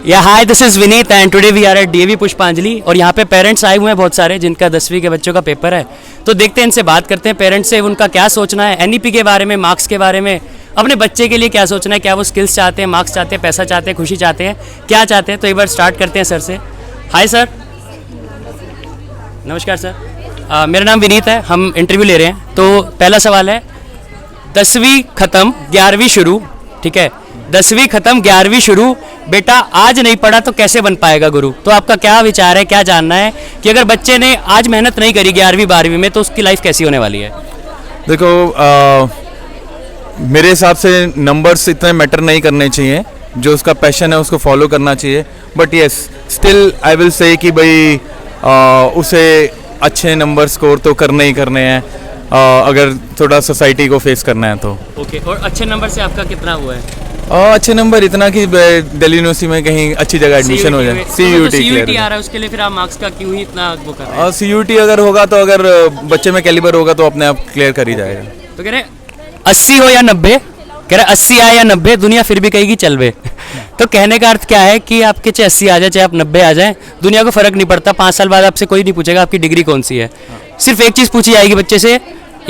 या hi, this is Vineet and today we are at DAV Pushpanjali. और यहाँ पे पेरेंट्स आए हुए हैं बहुत सारे जिनका 10वीं के बच्चों का पेपर है। तो देखते हैं, इनसे बात करते हैं पेरेंट्स से, उनका क्या सोचना है एनईपी के बारे में, मार्क्स के बारे में, अपने बच्चे के लिए क्या सोचना है, क्या वो स्किल्स चाहते हैं, मार्क्स चाहते हैं, पैसा चाहते हैं, खुशी चाहते हैं, क्या चाहते हैं। तो एक बार स्टार्ट करते हैं सर से। Hi sir. नमस्कार सर। मेरा नाम विनीत है, हम इंटरव्यू ले रहे हैं। तो पहला सवाल है, 10वीं ख़त्म 11वीं शुरू, ठीक है, 10वीं ख़त्म 11वीं शुरू, बेटा आज नहीं पढ़ा तो कैसे बन पाएगा गुरु। तो आपका क्या विचार है, क्या जानना है कि अगर बच्चे ने आज मेहनत नहीं करी 11वीं 12वीं में तो उसकी लाइफ कैसी होने वाली है। देखो, मेरे हिसाब से नंबर्स इतने मैटर नहीं करने चाहिए, जो उसका पैशन है उसको फॉलो करना चाहिए। But yes, still I will say कि भाई उसे अच्छे नंबर स्कोर तो करने ही करने हैं, अगर थोड़ा सोसाइटी को फेस करना है तो। ओके, और अच्छे नंबर से आपका कितना हुआ है? अच्छे नंबर इतना कि दिल्ली यूनिवर्सिटी में कहीं अच्छी जगह एडमिशन हो जाए। CUT आ रहा है, उसके लिए फिर आप मार्क्स का क्यों ही इतना वो कर रहे हैं? CUT अगर होगा तो, अगर बच्चे में कैलिबर होगा तो अपने आप क्लियर कर ही जाएगा। तो कह रहे 80 हो या 90, कह रहे 80 आए या 90, दुनिया फिर भी कहेगी चल वे। तो कहने का अर्थ क्या है कि आपके चाहे 80 आ जाए चाहे आप 90 आ जाए, दुनिया को फर्क नहीं पड़ता। 5 साल बाद आपसे कोई नहीं पूछेगा आपकी डिग्री कौन सी है। सिर्फ एक चीज़ पूछी जाएगी बच्चे से,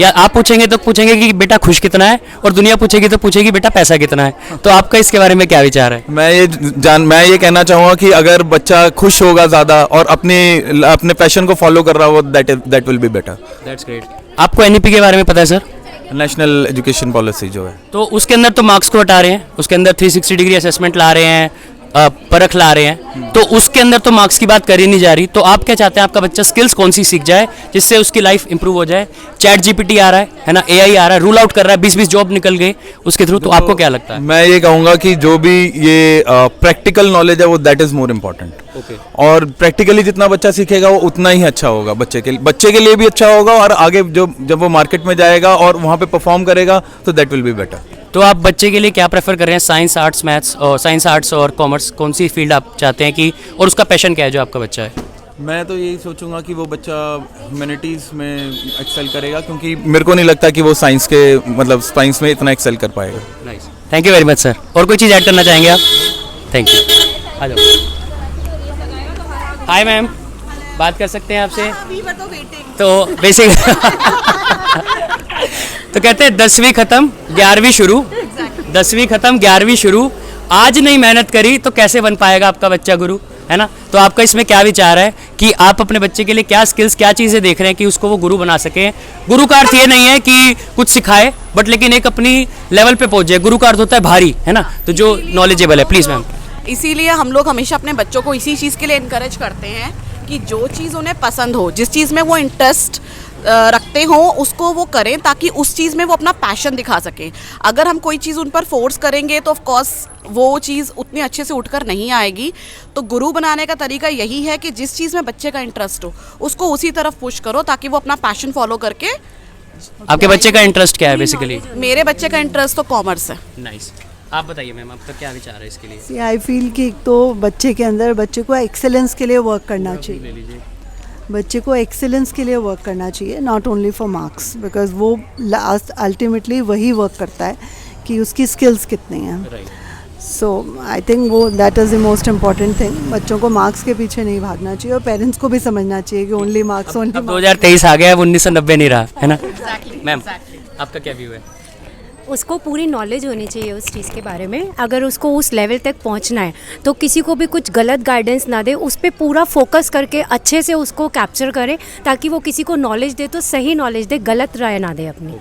या आप पूछेंगे तो पूछेंगे कि बेटा खुश कितना है, और दुनिया पूछेगी तो पूछेगी बेटा पैसा कितना है। तो आपका इसके बारे में क्या विचार है? मैं ये कहना चाहूँगा कि अगर बच्चा खुश होगा ज़्यादा और अपने पैशन को फॉलो कर रहा हो, that will be better. That's great. आपको एनईपी के बारे में पता है सर? नेशनल एजुकेशन पॉलिसी जो है, तो उसके अंदर तो मार्क्स को हटा रहे हैं, उसके अंदर 360 डिग्री असेसमेंट ला रहे हैं, परख ला रहे हैं, तो उसके अंदर तो मार्क्स की बात करी नहीं जा रही। तो आप क्या चाहते हैं आपका बच्चा स्किल्स कौन सी सीख जाए जिससे उसकी लाइफ इंप्रूव हो जाए? चैट जीपीटी आ रहा है ना, AI आ रहा है, रूल आउट कर रहा है, 20-20 जॉब निकल गई उसके थ्रू। तो आपको क्या लगता है? मैं ये कहूँगा कि जो भी ये प्रैक्टिकल नॉलेज है वो that is more important. Okay. और प्रैक्टिकली जितना बच्चा सीखेगा वो उतना ही अच्छा होगा, बच्चे के लिए भी अच्छा होगा, और आगे जब वो मार्केट में जाएगा और वहाँ पे परफॉर्म करेगा तो दैट विल बी बेटर। तो आप बच्चे के लिए क्या प्रेफर कर रहे हैं? साइंस, आर्ट्स, मैथ्स, और साइंस, आर्ट्स और कॉमर्स, कौन सी फील्ड आप चाहते हैं कि, और उसका पैशन क्या है जो आपका बच्चा है? मैं तो यही सोचूंगा कि वो बच्चा ह्यूमैनिटीज़ में एक्सेल करेगा, क्योंकि मेरे को नहीं लगता कि वो साइंस में इतना एक्सेल कर पाएगा। Nice, thank you very much sir. और कोई चीज़ ऐड करना चाहेंगे आप? Thank you. आ जाओ। हाय मैम, बात कर सकते हैं आपसे? तो बेसिक तो कहते हैं 10वीं ख़त्म 11वीं शुरू, 10वीं ख़त्म 11वीं शुरू, आज नहीं मेहनत करी तो कैसे बन पाएगा आपका बच्चा गुरु, है ना। तो आपका इसमें क्या विचार है कि आप अपने बच्चे के लिए क्या स्किल्स, क्या चीज़ें देख रहे हैं कि उसको वो गुरु बना सकें? गुरु का अर्थ ये नहीं है कि कुछ सिखाए, बट लेकिन एक अपनी लेवल पे पहुंच जाए। गुरु का अर्थ होता है भारी, है ना, तो जो नॉलेजेबल है। Please ma'am. इसीलिए हम लोग हमेशा अपने बच्चों को इसी चीज़ के लिए इनकरेज करते हैं कि जो चीज़ उन्हें पसंद हो, जिस चीज़ में वो इंटरेस्ट रखते हो उसको वो करें, ताकि उस चीज़ में वो अपना पैशन दिखा सकें। अगर हम कोई चीज़ उन पर फोर्स करेंगे तो ऑफ कोर्स वो चीज़ उतनी अच्छे से उठकर नहीं आएगी। तो गुरु बनाने का तरीका यही है कि जिस चीज़ में बच्चे का इंटरेस्ट हो उसको उसी तरफ पुश करो, ताकि वो अपना पैशन फॉलो करके। आपके बच्चे का इंटरेस्ट क्या है बेसिकली? मेरे बच्चे का इंटरेस्ट तो कॉमर्स है। नाइस। आप बताइए मैम, आपका क्या विचार है इसके लिए? आई फील कि एक तो बच्चे के अंदर बच्चे को एक्सेलेंस के लिए वर्क करना चाहिए, बच्चे को एक्सेलेंस के लिए वर्क करना चाहिए, not only for marks, because वो लास्ट अल्टीमेटली वही वर्क करता है कि उसकी स्किल्स कितनी हैं। सो आई थिंक वो that is the most important thing. बच्चों को मार्क्स के पीछे नहीं भागना चाहिए, और पेरेंट्स को भी समझना चाहिए कि ओनली मार्क्स, ओनली। 2023 आ गया है, 1990 नहीं रहा, है ना। मैम, आपका क्या व्यू है? उसको पूरी नॉलेज होनी चाहिए उस चीज़ के बारे में। अगर उसको उस लेवल तक पहुंचना है तो किसी को भी कुछ गलत गाइडेंस ना दे, उस पर पूरा फोकस करके अच्छे से उसको कैप्चर करे, ताकि वो किसी को नॉलेज दे तो सही नॉलेज दे, गलत राय ना दे अपनी।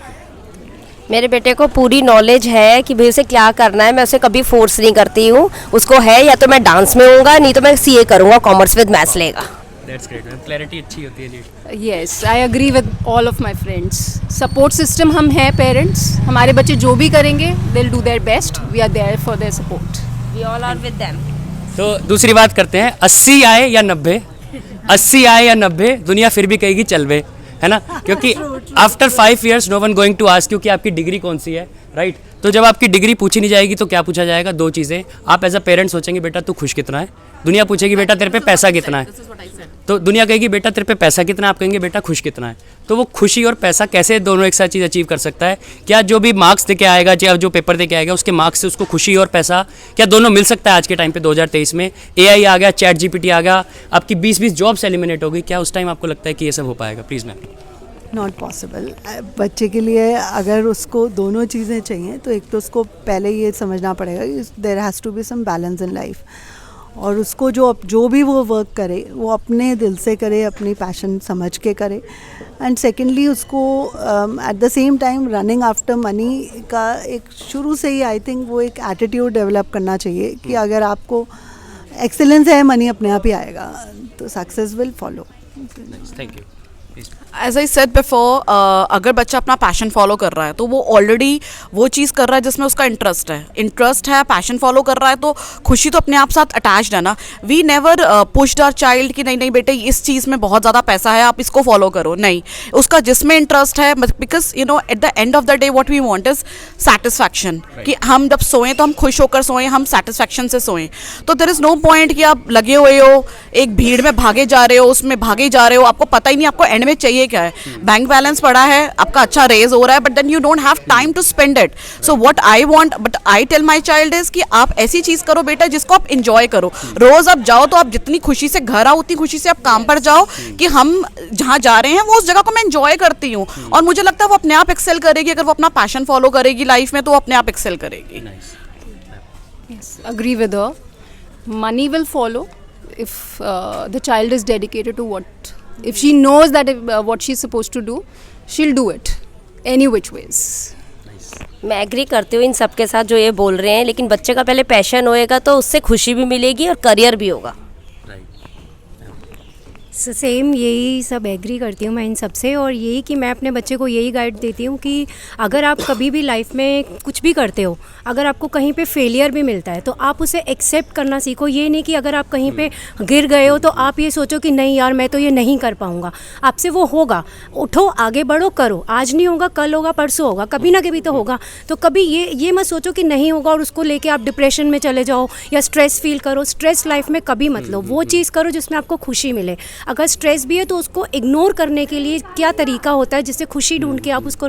मेरे बेटे को पूरी नॉलेज है कि भाई उसे क्या करना है, मैं उसे कभी फोर्स नहीं करती हूँ। उसको है या तो मैं डांस में होऊंगा, नहीं तो मैं CA करूँगा, कॉमर्स विद मैथ्स लेगा। That's great, क्लैरिटी अच्छी होती है जी। Yes, I agree with all of my friends. Support system हम हैं पेरेंट्स, हमारे बच्चे जो भी करेंगे they'll do their best. We are there for their support. We all are with them. तो दूसरी बात करते हैं, 80 आए या 90, 80 आए या 90, दुनिया फिर भी कहेगी चल वे, है ना। क्योंकि after 5 years no one going to ask you कि आपकी डिग्री कौन सी है, राइट। तो जब आपकी डिग्री पूछी नहीं जाएगी तो क्या पूछा जाएगा? 2 चीज़ें। आप एज अ पेरेंट सोचेंगे बेटा तू खुश कितना है, दुनिया पूछेगी बेटा तेरे पे पैसा कितना है। तो दुनिया कहेगी बेटा तेरे पे पैसा कितना है, आप कहेंगे बेटा खुश कितना है। तो वो खुशी और पैसा कैसे दोनों एक साथ चीज़ अचीव कर सकता है? क्या जो भी मार्क्स दे के आएगा या जो पेपर दे के आएगा उसके मार्क्स से उसको खुशी और पैसा क्या दोनों मिल सकता है? आज के टाइम पे 2023 में AI आ गया, चैट GPT आ गया, आपकी 20-20 जॉब्स एलिमिनेट हो गई, क्या उस टाइम आपको लगता है कि ये सब हो पाएगा? Please ma'am. Not possible. बच्चे के लिए अगर उसको दोनों चीज़ें चाहिए तो एक तो उसको पहले ये समझना पड़ेगा कि there has to be some balance in life, और उसको जो भी वो वर्क करे वो अपने दिल से करे, अपनी पैशन समझ के करे। एंड सेकेंडली उसको at the same time running after money का एक शुरू से ही आई थिंक वो एक एटीट्यूड डेवलप करना चाहिए कि अगर आपको एक्सेलेंस है मनी अपने आप ही आएगा, तो success will follow. Thank you. As I said before, अगर बच्चा अपना पैशन फॉलो कर रहा है तो वो ऑलरेडी वो चीज़ कर रहा है जिसमें उसका इंटरेस्ट है, पैशन फॉलो कर रहा है, तो खुशी तो अपने आप साथ अटैच्ड है ना। We never pushed our child कि नहीं नहीं बेटे इस चीज़ में बहुत ज़्यादा पैसा है आप इसको फॉलो करो, नहीं, उसका जिसमें इंटरेस्ट है, because you know at the end of the day what we want is satisfaction, कि हम जब सोएं तो हम खुश होकर सोएं, हम सेटिस्फैक्शन से सोएं। तो देयर इज़ नो पॉइंट कि आप लगे हुए हो एक भीड़ में भागे जा रहे हो, उसमें भागे जा रहे हो, आपको पता ही नहीं आपको एंड में चाहिए क्या है। बैंक बैलेंस पड़ा है, आपका अच्छा रेज हो रहा है, but then you don't have time to spend it. So what I want, but I tell my child is कि आप ऐसी चीज करो बेटा जिसको आप इंजॉय करो। रोज आप जाओ तो आप जितनी खुशी से घर आओ उतनी खुशी से आप काम पर जाओ, कि हम जहाँ जा रहे हैं वो उस जगह को मैं इंजॉय करती हूँ, और मुझे लगता है वो अपने आप एक्सेल करेगी। अगर वो अपना पैशन फॉलो करेगी लाइफ में तो वो अपने आप एक्सेल करेगी। Yes, agree with her. Money will follow if the child is dedicated to if she knows that what she's supposed to do, she'll do it any which ways. मैं agree करती हूँ इन सब के साथ जो ये बोल रहे हैं, लेकिन बच्चे का पहले पैशन होएगा तो उससे खुशी भी मिलेगी और करियर भी होगा। सेम यही सब एग्री करती हूँ मैं इन सब से, और यही कि मैं अपने बच्चे को यही गाइड देती हूँ कि अगर आप कभी भी लाइफ में कुछ भी करते हो, अगर आपको कहीं पे फेलियर भी मिलता है तो आप उसे एक्सेप्ट करना सीखो। ये नहीं कि अगर आप कहीं पे गिर गए हो तो आप ये सोचो कि नहीं यार मैं तो ये नहीं कर पाऊँगा, आपसे वो होगा, उठो आगे बढ़ो करो, आज नहीं होगा कल होगा परसों होगा, कभी ना कभी तो होगा। तो कभी ये मत सोचो कि नहीं होगा और उसको लेके आप डिप्रेशन में चले जाओ या स्ट्रेस फील करो। स्ट्रेस लाइफ में कभी मत लो, वो चीज़ करो जिसमें आपको खुशी मिले। अगर स्ट्रेस भी है तो उसको इग्नोर करने के लिए क्या तरीका होता है जिससे खुशी ढूंढ के आप उसको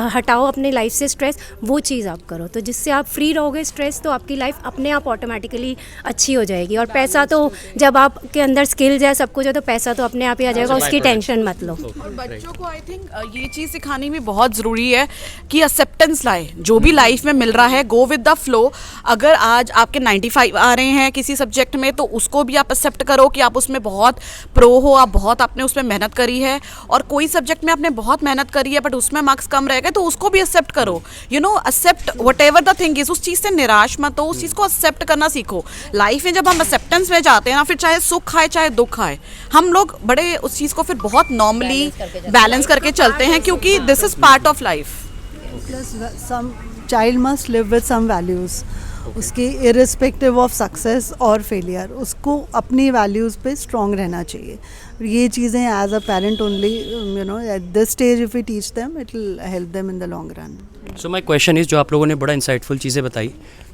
हटाओ अपने लाइफ से स्ट्रेस, वो चीज़ आप करो। तो जिससे आप फ्री रहोगे स्ट्रेस, तो आपकी लाइफ अपने आप ऑटोमेटिकली अच्छी हो जाएगी। और पैसा तो जब आपके अंदर स्किल्स है सब कुछ है तो पैसा तो अपने आप ही आ जाएगा, उसकी टेंशन मत लो। और बच्चों को आई थिंक ये चीज़ सिखानी भी बहुत ज़रूरी है कि एक्सेप्टेंस लाए, जो भी लाइफ में मिल रहा है गो विद द फ्लो। अगर आज आपके 95 आ रहे हैं किसी सब्जेक्ट में तो उसको भी आप एक्सेप्ट करो कि आप उसमें बहुत प्रो हो, आप बहुत आपने उसमें मेहनत करी है। और कोई सब्जेक्ट में आपने बहुत मेहनत करी है बट उसमें मार्क्स कम रह गए तो उसको भी एक्सेप्ट करो। You know accept whatever the thing is, उस चीज़ से निराश मत हो, उस चीज़ को एक्सेप्ट करना सीखो। लाइफ में जब हम एक्सेप्टेंस में जाते हैं ना, फिर चाहे सुख आए चाहे दुख आए, हम लोग बड़े उस चीज़ को फिर बहुत नॉर्मली बैलेंस करके चलते हैं, क्योंकि this is part of life. Plus some child must live with some values, उसकी इरिस्पेक्टिव ऑफ सक्सेस और फेलियर, उसको अपनी वैल्यूज़ पे स्ट्रॉन्ग रहना चाहिए। ये चीज़ें as a parent only, you know, at this stage if we teach them it will help them in the long run. So my question is, जो आप लोगों ने बड़ा इंसाइटफुल चीज़ें बताई,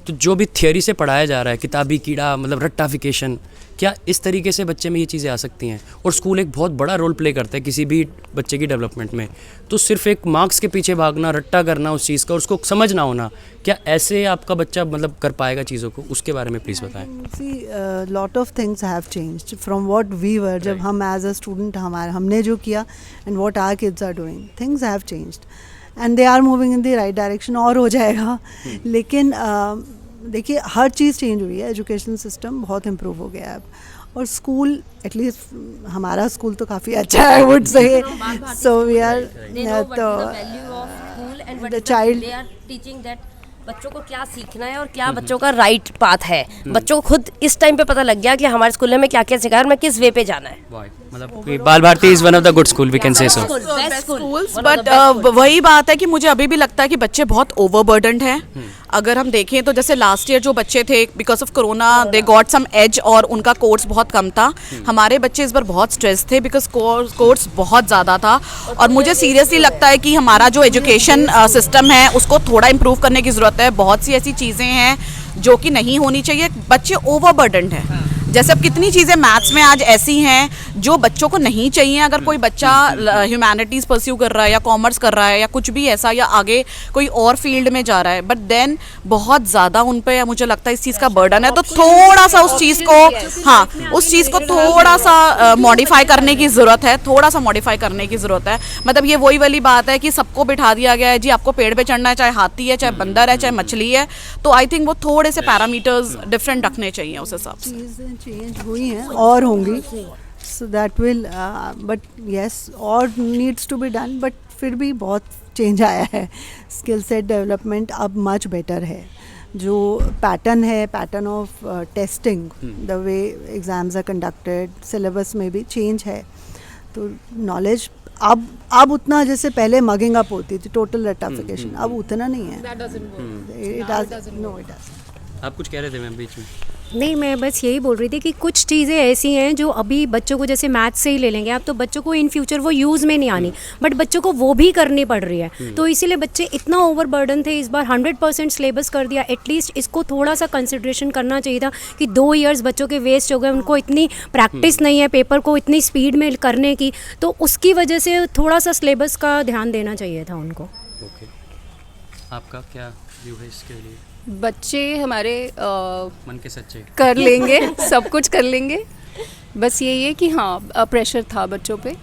तो जो भी थियोरी से पढ़ाया जा रहा है, किताबी कीड़ा मतलब रट्टाफिकेशन, क्या इस तरीके से बच्चे में ये चीज़ें आ सकती हैं? और स्कूल एक बहुत बड़ा रोल प्ले करता है किसी भी बच्चे की डेवलपमेंट में। तो सिर्फ एक मार्क्स के पीछे भागना, रट्टा करना उस चीज़ का, उसको समझ ना होना, क्या ऐसे आपका बच्चा मतलब कर पाएगा चीज़ों को? उसके बारे में प्लीज़ बताएं। See lot of things have changed from what we were, जब हम एज अ स्टूडेंट हमने जो किया and what our kids are doing, things have changed and they are moving in the right direction, और हो जाएगा। लेकिन देखिए हर चीज़ चेंज हुई है, एजुकेशन सिस्टम बहुत इम्प्रूव हो गया है अब, और स्कूल एटलीस्ट हमारा स्कूल तो काफ़ी अच्छा है, I would say. So we are the child teaching that बच्चों को क्या सीखना है और क्या बच्चों का राइट पाथ है। बच्चों को खुद इस टाइम पे पता लग गया कि हमारे स्कूल में क्या क्या सिखाया और मैं किस वे पे जाना है। मतलब Bal Bharati is one of the good school, we can say so. Schools, but वही बात है कि मुझे अभी भी लगता है कि बच्चे बहुत ओवरबर्डनड हैं। अगर हम देखें तो जैसे लास्ट ईयर जो बच्चे थे because of corona they got some age और उनका कोर्स बहुत कम था। हमारे बच्चे इस बार बहुत स्ट्रेस थे बिकॉज कोर्स बहुत ज़्यादा था। और मुझे सीरियसली लगता है कि हमारा जो एजुकेशन सिस्टम है उसको थोड़ा इम्प्रूव करने की ज़रूरत है। बहुत सी ऐसी चीज़ें हैं जो कि नहीं होनी चाहिए, बच्चे ओवरबर्डनड हैं। जैसे अब कितनी चीज़ें मैथ्स में आज ऐसी हैं जो बच्चों को नहीं चाहिए। अगर कोई बच्चा ह्यूमैनिटीज़ परस्यू कर रहा है या कॉमर्स कर रहा है या कुछ भी ऐसा, या आगे कोई और फील्ड में जा रहा है, बट देन बहुत ज़्यादा उन पे मुझे लगता है इस चीज़ का बर्डन है। तो थोड़ा सा उस चीज़ को, हाँ, उस चीज़ को थोड़ा सा मॉडिफाई करने की ज़रूरत है, थोड़ा सा मॉडिफाई करने की ज़रूरत है। मतलब ये वही वाली बात है कि सबको बिठा दिया गया है जी, आपको पेड़ पे चढ़ना है, चाहे हाथी है, चाहे बंदर है, चाहे मछली है। तो आई थिंक वो थोड़े से पैरामीटर्स डिफरेंट रखने चाहिए उस हिसाब से। चीज़ें चेंज हुई हैं और होंगी, so that will, but yes, और needs to be done, but फिर भी बहुत चेंज आया है। स्किल सेट डेवलपमेंट अब मच बेटर है। जो पैटर्न है, pattern of testing, the way exams are conducted, syllabus में भी चेंज है। तो नॉलेज अब उतना, जैसे पहले मगिंग अप होती थी, टोटल रटाफिकेशन, अब उतना नहीं है। आप कुछ कह रहे थे मैम बीच में? नहीं, मैं बस यही बोल रही थी कि कुछ चीज़ें ऐसी हैं जो अभी बच्चों को, जैसे मैथ से ही ले लेंगे आप, तो बच्चों को इन फ्यूचर वो यूज़ में नहीं आनी, बट बच्चों को वो भी करनी पड़ रही है। तो इसीलिए बच्चे इतना ओवरबर्डन थे। इस बार 100% सिलेबस कर दिया। एटलीस्ट इसको थोड़ा सा कंसिड्रेशन करना चाहिए था कि 2 इयर्स बच्चों के वेस्ट हो गए, उनको इतनी प्रैक्टिस नहीं है पेपर को इतनी स्पीड में करने की, तो उसकी वजह से थोड़ा सा सिलेबस का ध्यान देना चाहिए था उनको। ओके, आपका क्या व्यू है इसके लिए? बच्चे हमारे मन के सच्चे कर लेंगे, सब कुछ कर लेंगे। बस यही है कि हाँ, प्रेशर था बच्चों पे,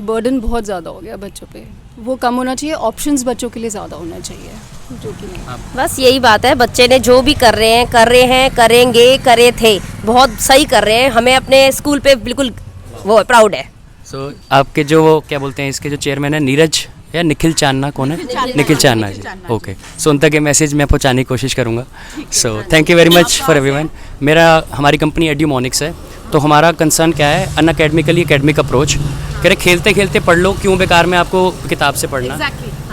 बर्डन बहुत ज़्यादा हो गया बच्चों पे, वो कम होना चाहिए। ऑप्शंस बच्चों के लिए ज़्यादा होना चाहिए, जो कि नहीं। बस यही बात है, बच्चे ने जो भी कर रहे हैं, करेंगे, करे थे, बहुत सही कर रहे हैं। हमें अपने स्कूल पे बिल्कुल वो प्राउड है। सो आपके जो वो क्या बोलते हैं, इसके जो चेयरमैन है, नीरज या निखिल चांदना, कौन है? निखिल चांदना जी। ओके, सो उन तक ये मैसेज मैं पहुंचाने की कोशिश करूंगा। So thank you very much for everyone. हमारी कंपनी एड्यूमोनिक्स है, तो हमारा कंसर्न क्या है, अनअकैडमिकली एकेडमिक अप्रोच। कह रहे खेलते खेलते पढ़ लो, क्यों बेकार में आपको किताब से पढ़ना।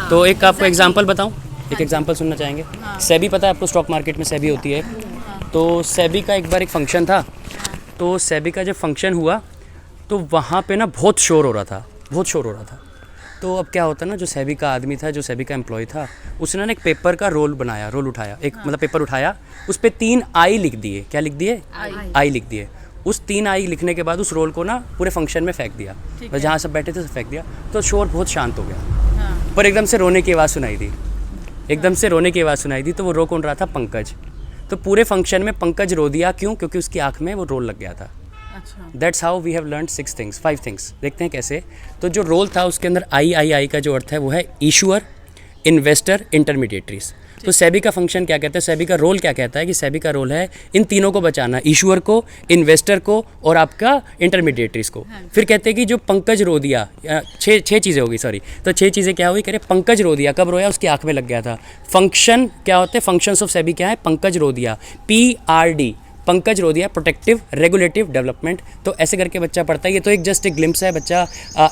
तो एक आपको एग्जाम्पल बताऊँ, एक एग्जाम्पल सुनना चाहेंगे? सेबी पता है आपको, स्टॉक मार्केट में सेबी होती है। तो सेबी का एक बार एक फंक्शन था, तो सेबी का जब फंक्शन हुआ तो वहाँ पे ना बहुत शोर हो रहा था। तो अब क्या होता है ना, जो सेबी का आदमी था, जो सेबी का एम्प्लॉय था, उसने ना एक पेपर का रोल उठाया, मतलब पेपर उठाया, उस पर 3 आई लिख दिए। क्या लिख दिए? आई लिख दिए। उस 3 आई लिखने के बाद उस रोल को ना पूरे फंक्शन में फेंक दिया, बस जहाँ सब बैठे थे सब फेंक दिया। तो शोर बहुत शांत हो गया, पर एकदम से रोने की आवाज़ सुनाई दी। तो वो रो कौन रहा था? पंकज। तो पूरे फंक्शन में पंकज रो दिया। क्यों? क्योंकि उसकी आँख में वो रोल लग गया था। That's how we have learn 5 things. देखते हैं कैसे। तो जो रोल था उसके अंदर आई का जो अर्थ है वो है इशूअर, इन्वेस्टर, इंटरमीडिएटरीज। तो सेबी का फंक्शन क्या कहता है, सेबी का रोल क्या कहता है कि सेबी का रोल है इन तीनों को बचाना, इशूअर को, इन्वेस्टर को और आपका इंटरमीडिएटरीज को। फिर कहते हैं कि जो पंकज रो दिया, 6 चीज़ें होगी, सॉरी। तो 6 चीज़ें क्या हुई? कह रहे पंकज रो दिया। कब रोया? उसकी आँख में लग गया था। फंक्शन क्या होते हैं? फंक्शंस ऑफ सेबी क्या है? पंकज रो दिया, PRD, पंकज रोदिया, प्रोटेक्टिव, रेगुलेटिव, डेवलपमेंट। तो ऐसे करके बच्चा पढ़ता है। ये तो एक जस्ट एक ग्लिम्स है, बच्चा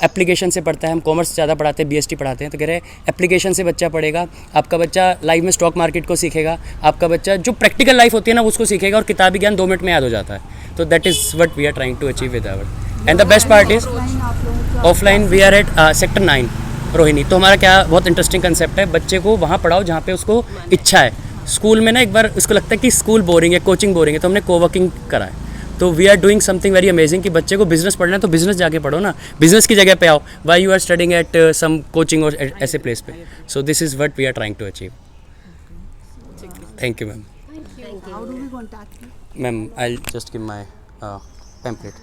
एप्लीकेशन से पढ़ता है। हम कॉमर्स ज़्यादा पढ़ाते हैं, BST पढ़ाते हैं, तो कह रहे हैं एप्लीकेशन से बच्चा पढ़ेगा। आपका बच्चा लाइफ में स्टॉक मार्केट को सीखेगा, आपका बच्चा जो प्रैक्टिकल लाइफ होती है ना उसको सीखेगा, और किताबी ज्ञान 2 मिनट में याद हो जाता है। तो that is what we are trying to achieve with our. And the best part is offline we are at sector 9 Rohini. तो हमारा क्या बहुत इंटरेस्टिंग कंसेप्ट है, बच्चे को वहाँ पढ़ाओ जहाँ पे उसको इच्छा है। स्कूल में ना एक बार उसको लगता है कि स्कूल बोरिंग है, कोचिंग बोरिंग है, तो हमने कोवर्किंग करा है। तो we are doing something very amazing कि बच्चे को बिजनेस पढ़ना है तो बिजनेस जाके पढ़ो ना, बिजनेस की जगह पे आओ। Why you are studying at some coaching और ऐसे प्लेस पे। So this is what we are trying to achieve. Thank you ma'am. Ma'am I just give my pamphlet.